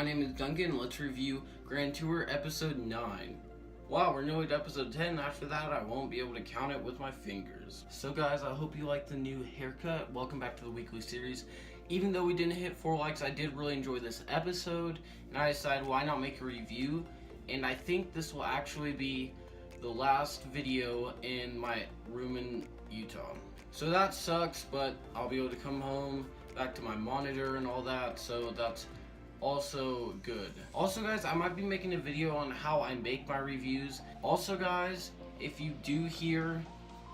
my name is Duncan. Let's review Grand Tour Episode 9. Wow, we're nearly to Episode 10. After that, I won't be able to count it with my fingers. So guys, I hope you like the new haircut. Welcome back to the weekly series. Even though we didn't hit 4 likes, I did really enjoy this episode, and I decided why not make a review. And I think this will actually be the last video in my room in Utah. So that sucks, but I'll be able to come home, back to my monitor and all that, so that's also good. Also guys, I might be making a video on how I make my reviews. Also guys, if you do hear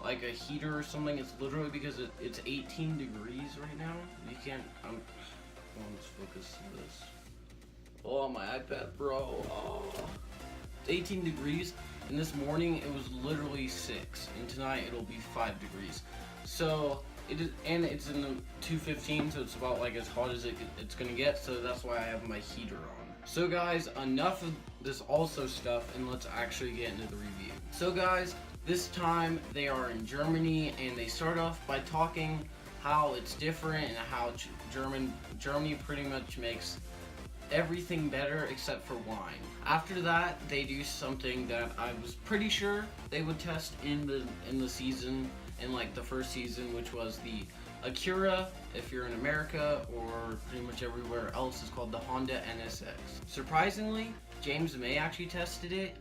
like a heater or something, it's literally because it's 18 degrees right now. You can't, let's focus on this. Oh, my iPad, bro. Oh. It's 18 degrees, and this morning it was literally 6, and tonight it'll be 5 degrees. So it is, and it's in the 215, so it's about like as hot as it's gonna get, so that's why I have my heater on. So guys, enough of this also stuff, and let's actually get into the review. So guys, this time they are in Germany, and they start off by talking how it's different and how Germany pretty much makes everything better except for wine. After that, they do something that I was pretty sure they would test in the season, in like the first season, which was the Acura, if you're in America, or pretty much everywhere else, is called the Honda NSX. Surprisingly, James May actually tested it,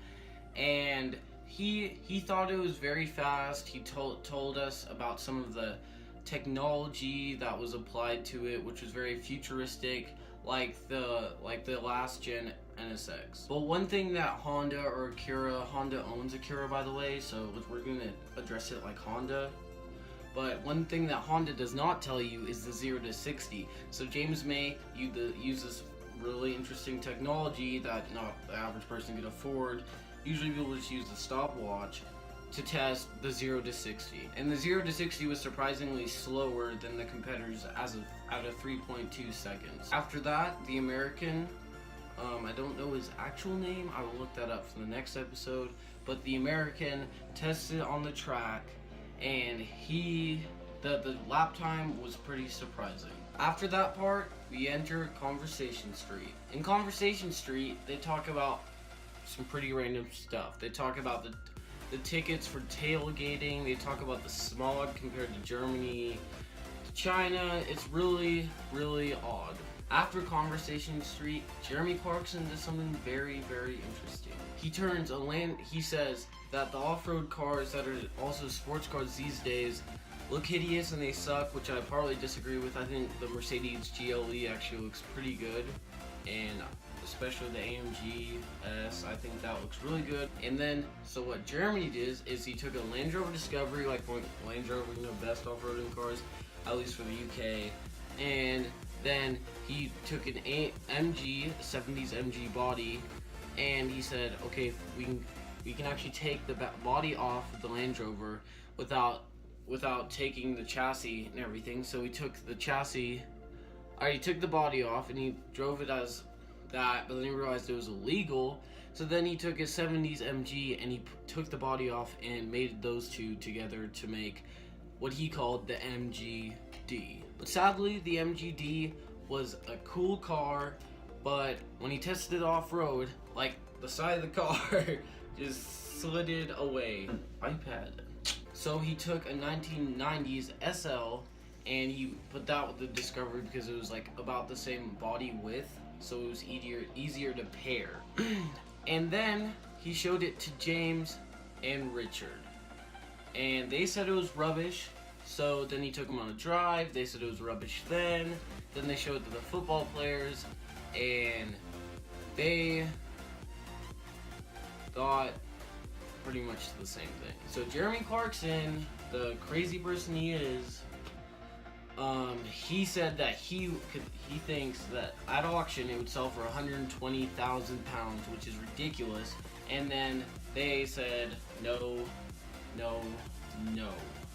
and he thought it was very fast. He told us about some of the technology that was applied to it, which was very futuristic, like the last gen NSX. But one thing that Honda owns Acura, by the way, so we're gonna address it like Honda. But one thing that Honda does not tell you is the 0 to 60. So James May uses really interesting technology that not the average person can afford. Usually people just use the stopwatch to test the 0 to 60. And the 0 to 60 was surprisingly slower than the competitors at a 3.2 seconds. After that, the American, I don't know his actual name, I will look that up for the next episode, but the American tested on the track, and the lap time was pretty surprising. After that part, we enter Conversation Street. In Conversation Street, they talk about some pretty random stuff. They talk about the tickets for tailgating. They talk about the smog compared to Germany, to China. It's really, really odd. After Conversation Street, Jeremy Clarkson does something very, very interesting. He says that the off-road cars that are also sports cars these days look hideous and they suck, which I partly disagree with. I think the Mercedes GLE actually looks pretty good, and especially the AMG S, I think that looks really good. And then, so what Jeremy did is he took a Land Rover Discovery, like Land Rover, best off-roading cars, at least for the UK, and then he took an MG, 70s MG body, and he said, okay, we can actually take the body off of the Land Rover without taking the chassis and everything. So he took the chassis, or he took the body off, and he drove it as that, but then he realized it was illegal, so then he took his 70s MG and he took the body off and made those two together to make what he called the MGD. But sadly, the MGD was a cool car, but when he tested it off-road, like, the side of the car just slid away. iPad. So he took a 1990s SL and he put that with the Discovery because it was like about the same body width, so it was easier to pair. And then he showed it to James and Richard, and they said it was rubbish. So then he took them on a drive. They said it was rubbish then they showed it to the football players, and they thought pretty much the same thing. So Jeremy Clarkson, the crazy person he is, he said that he thinks that at auction it would sell for 120,000 pounds, which is ridiculous. And then they said no.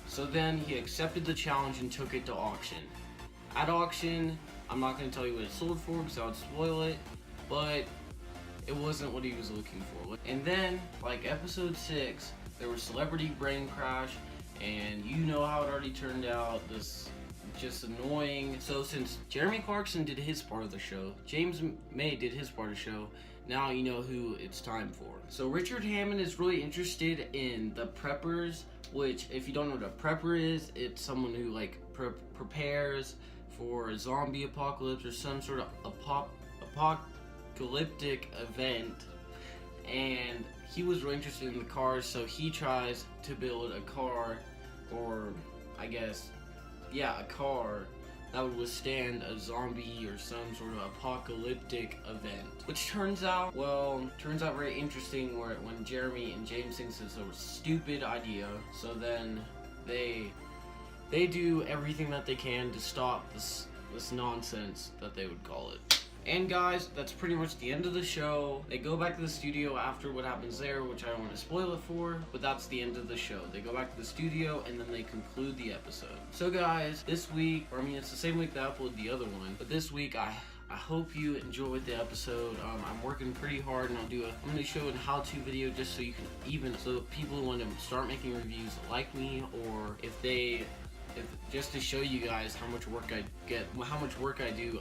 So then he accepted the challenge and took it to auction. At auction, I'm not going to tell you what it sold for because I would spoil it, but it wasn't what he was looking for. And then, like episode 6, there was Celebrity Brain Crash, and you know how it already turned out. This just annoying. So since Jeremy Clarkson did his part of the show, James May did his part of the show, now you know who it's time for. So Richard Hammond is really interested in the preppers, which if you don't know what a prepper is, it's someone who like prepares for a zombie apocalypse or some sort of apocalyptic event. And he was really interested in the cars, so he tries to build a car, or I guess, yeah, a car that would withstand a zombie or some sort of apocalyptic event. Which turns out very interesting when Jeremy and James thinks it's a stupid idea. So then they do everything that they can to stop this nonsense that they would call it. And guys, that's pretty much the end of the show. They go back to the studio after what happens there, which I don't want to spoil it for, but that's the end of the show. They go back to the studio and then they conclude the episode. So guys, this week, or I mean it's the same week that I uploaded the other one, but this week I hope you enjoyed the episode. I'm working pretty hard, and I'm gonna show a how-to video just so you can so people who want to start making reviews like me, or just to show you guys how much work I do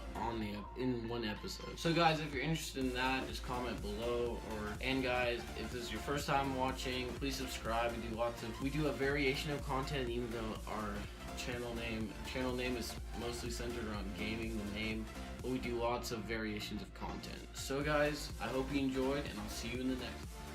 in one episode. So guys, if you're interested in that, just comment below. And guys, if this is your first time watching, please subscribe. We do a variation of content, even though our channel name is mostly centered around gaming, the name, but we do lots of variations of content. So guys, I hope you enjoyed, and I'll see you in the next.